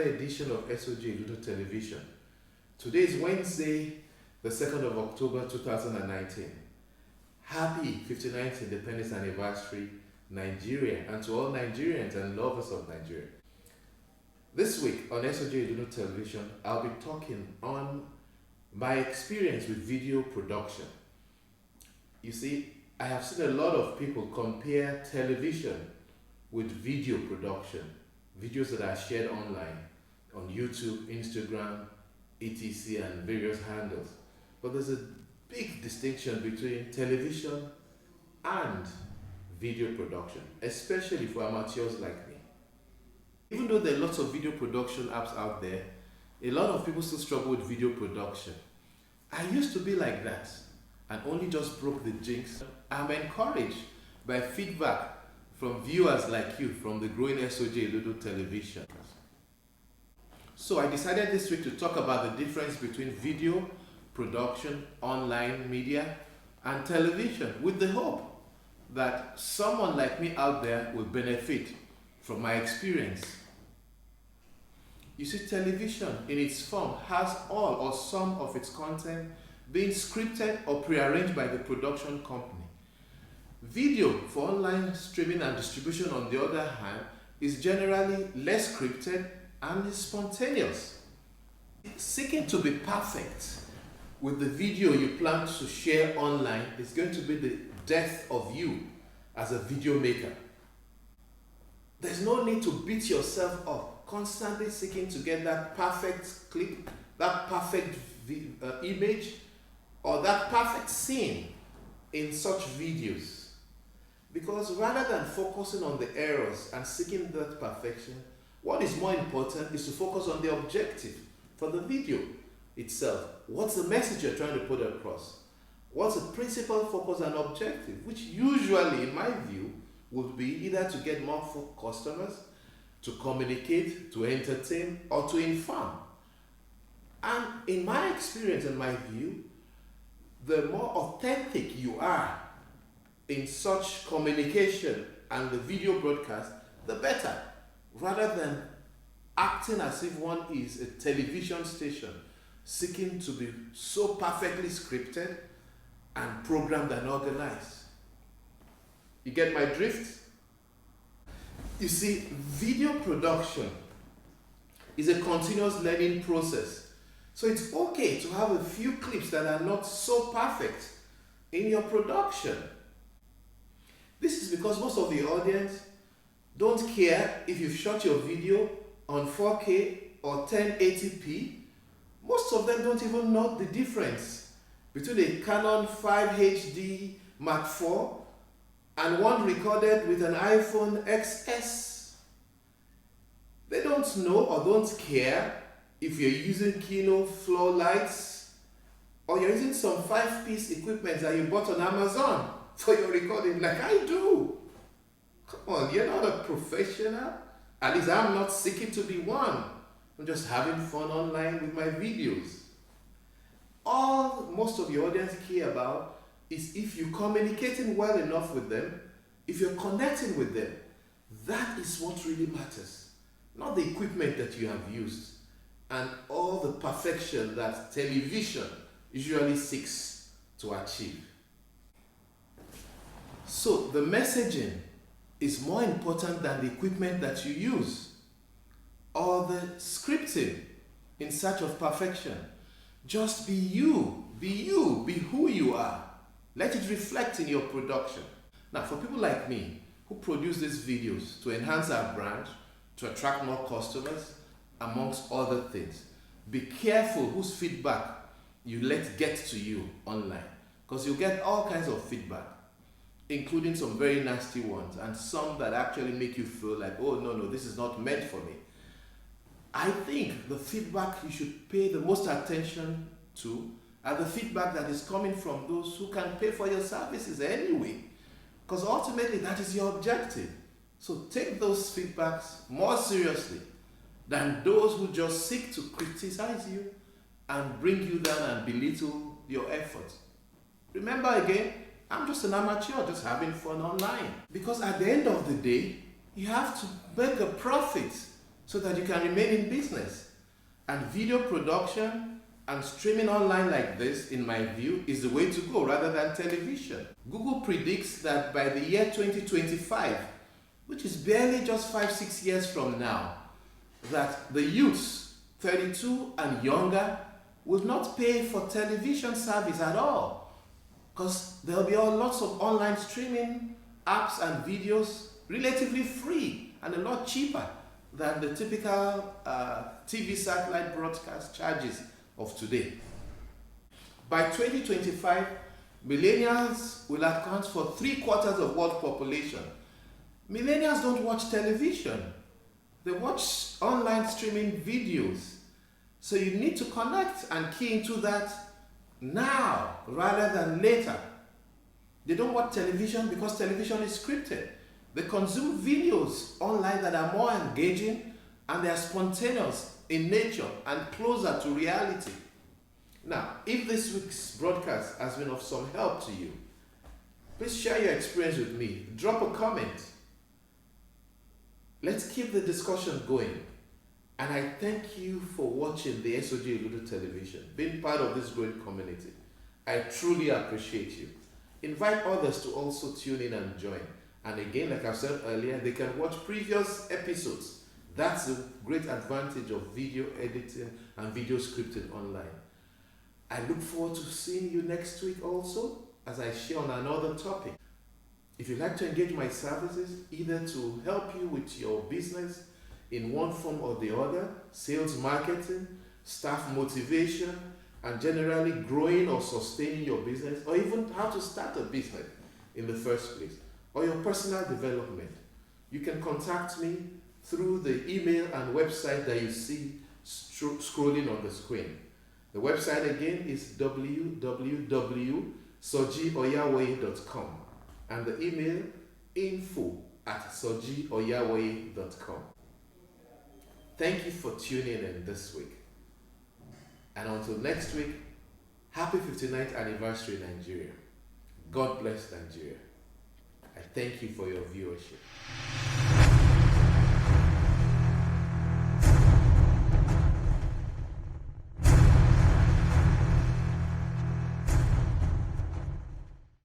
edition of SOJ Ludo Television. Today is Wednesday, the 2nd of October 2019. Happy 59th Independence Anniversary, Nigeria, and to all Nigerians and lovers of Nigeria. This week on SOJ Ludo Television, I'll be talking on my experience with video production. You see, I have seen a lot of people compare television with video production, videos that are shared online, on YouTube, Instagram, etc. and various handles. But there's a big distinction between television and video production, especially for amateurs like me. Even though there are lots of video production apps out there, a lot of people still struggle with video production. I used to be like that and only just broke the jinx. I'm encouraged by feedback from viewers like you from the growing SOJ Ludo Television. So I decided this week to talk about the difference between video production, online media, and television, with the hope that someone like me out there will benefit from my experience. You see, television in its form has all or some of its content being scripted or prearranged by the production company. Video for online streaming and distribution, on the other hand, is generally less scripted and is spontaneous. Seeking to be perfect with the video you plan to share online is going to be the death of you as a video maker. There's no need to beat yourself up, constantly seeking to get that perfect clip, that perfect image, or that perfect scene in such videos. Because rather than focusing on the errors and seeking that perfection, what is more important is to focus on the objective for the video itself. What's the message you're trying to put across? What's the principal focus and objective? Which usually, in my view, would be either to get more customers, to communicate, to entertain, or to inform. And in my experience and my view, the more authentic you are in such communication and the video broadcast, the better, rather than acting as if one is a television station seeking to be so perfectly scripted and programmed and organized. You get my drift? You see, video production is a continuous learning process. So it's okay to have a few clips that are not so perfect in your production. This is because most of the audience don't care if you've shot your video on 4K or 1080p. Most of them don't even know the difference between a Canon 5 HD Mark IV and one recorded with an iPhone XS. They don't know or don't care if you're using Kino floor lights or you're using some 5-piece equipment that you bought on Amazon for your recording, like I do. Come on, you're not a professional. At least I'm not seeking to be one. I'm just having fun online with my videos. All most of your audience care about is if you're communicating well enough with them, if you're connecting with them. That is what really matters. Not the equipment that you have used and all the perfection that television usually seeks to achieve. So the messaging is more important than the equipment that you use or the scripting in search of perfection. Just be you, be who you are. Let it reflect in your production. Now, for people like me who produce these videos to enhance our brand, to attract more customers, amongst other things, be careful whose feedback you let get to you online, because you'll get all kinds of feedback, including some very nasty ones and some that actually make you feel like, oh no, this is not meant for me. I think the feedback you should pay the most attention to are the feedback that is coming from those who can pay for your services anyway, because ultimately that is your objective. So take those feedbacks more seriously than those who just seek to criticize you and bring you down and belittle your effort. Remember again, I'm just an amateur just having fun online. Because at the end of the day, you have to make a profit so that you can remain in business. And video production and streaming online like this, in my view, is the way to go rather than television. Google predicts that by the year 2025, which is barely just 5-6 years from now, that the youths 32 and younger will not pay for television service at all, because there will be lots of online streaming apps and videos relatively free and a lot cheaper than the typical TV satellite broadcast charges of today. By 2025, millennials will account for 3/4 of world population. Millennials don't watch television. They watch online streaming videos. So you need to connect and key into that now rather than later. They don't watch television because television is scripted. They consume videos online that are more engaging and they are spontaneous in nature and closer to reality. Now, if this week's broadcast has been of some help to you, please share your experience with me. Drop a comment. Let's keep the discussion going. And I thank you for watching the SOG Oludo television, being part of this great community. I truly appreciate you. Invite others to also tune in and join. And again, like I've said earlier, they can watch previous episodes. That's the great advantage of video editing and video scripting online. I look forward to seeing you next week also as I share on another topic. If you'd like to engage my services, either to help you with your business in one form or the other, sales, marketing, staff motivation, and generally growing or sustaining your business, or even how to start a business in the first place, or your personal development, you can contact me through the email and website that you see scrolling on the screen. The website again is www.sojioyawaye.com and the email info@sojioyawaye.com. Thank you for tuning in this week. And until next week, happy 59th anniversary Nigeria. God bless Nigeria. I thank you for your viewership.